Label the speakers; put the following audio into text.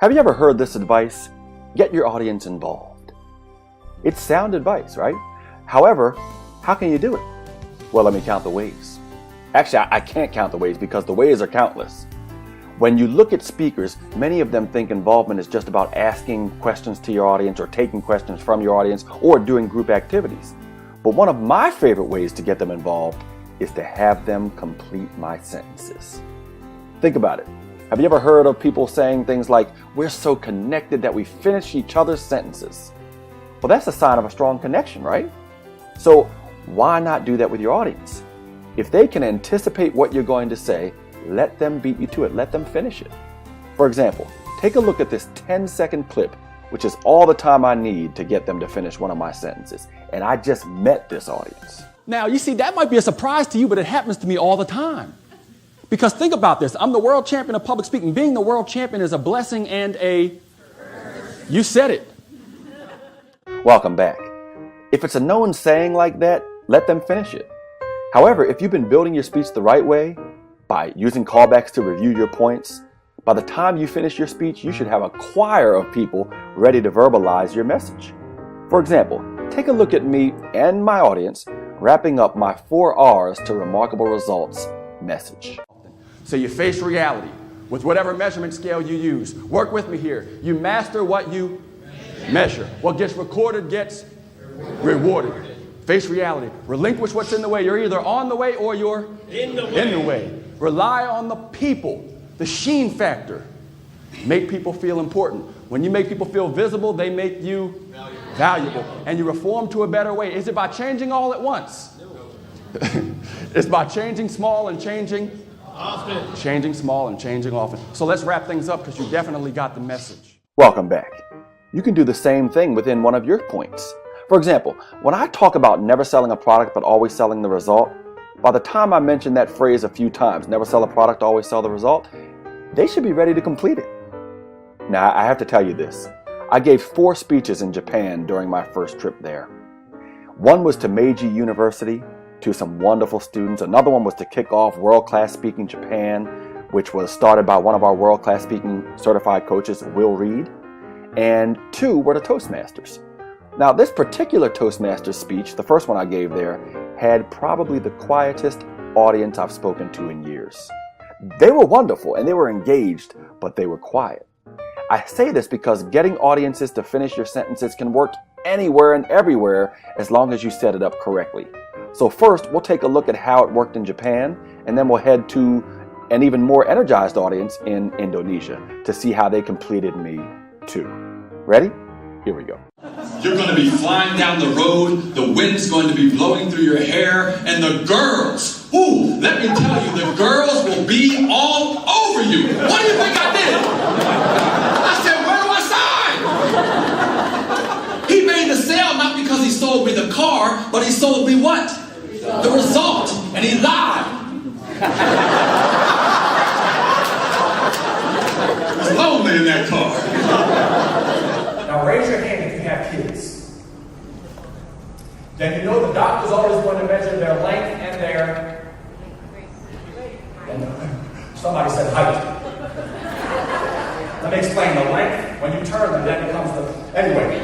Speaker 1: Have you ever heard this advice? Get your audience involved. It's sound advice, right? However, how can you do it? Well, let me count the ways. Actually, I can't count the ways because the ways are countless. When you look at speakers, many of them think involvement is just about asking questions to your audience or taking questions from your audience or doing group activities. But one of my favorite ways to get them involved is to have them complete my sentences. Think about it. Have you ever heard of people saying things like, we're so connected that we finish each other's sentences? Well, that's a sign of a strong connection, right? So why not do that with your audience? If they can anticipate what you're going to say, let them beat you to it. Let them finish it. For example, take a look at this 10-second clip, which is all the time I need to get them to finish one of my sentences. And I just met this audience.
Speaker 2: Now, you see, that might be a surprise to you, but it happens to me all the time. Because think about this. I'm the world champion of public speaking. Being the world champion is a blessing and a... You said it.
Speaker 1: Welcome back. If it's a known saying like that, let them finish it. However, if you've been building your speech the right way, by using callbacks to review your points, by the time you finish your speech, you should have a choir of people ready to verbalize your message. For example, take a look at me and my audience wrapping up my 4 R's to remarkable results message.
Speaker 2: So you face reality with whatever measurement scale you use. Work with me here. You master what you measure. What gets recorded gets rewarded. Face reality. Relinquish what's in the way. You're either on the way or you're in the way. Rely on the people, the sheen factor. Make people feel important. When you make people feel visible, they make you valuable. And you reform to a better way. Is it by changing all at once? No. It's by changing small and changing often. Changing small and changing often. So let's wrap things up because you definitely got the message.
Speaker 1: Welcome back. You can do the same thing within one of your points. For example, when I talk about never selling a product but always selling the result, by the time I mention that phrase a few times, never sell a product, always sell the result, they should be ready to complete it. Now, I have to tell you this. I gave 4 speeches in Japan during my first trip there. One was to Meiji University, to some wonderful students. Another one was to kick off World Class Speaking Japan, which was started by one of our World Class Speaking certified coaches, Will Reed. And 2 were to Toastmasters. Now, this particular Toastmasters speech, the first one I gave there, had probably the quietest audience I've spoken to in years. They were wonderful and they were engaged, but they were quiet. I say this because getting audiences to finish your sentences can work anywhere and everywhere as long as you set it up correctly. So first, we'll take a look at how it worked in Japan, and then we'll head to an even more energized audience in Indonesia to see how they completed me too. Ready? Here we go.
Speaker 3: You're going to be flying down the road, the wind's going to be blowing through your hair, and the girls, let me tell you, the girls will be all over you. What do you think I did? I said, where do I sign? He made the sale not because he sold me the car, but he sold me what? The result. And he lied. It's lonely in that car.
Speaker 4: Now raise your hand if you have kids. Then you know the doctor's always going to measure their length and their... Somebody said height. Let me explain. The length, when you turn them, that becomes the... Anyway.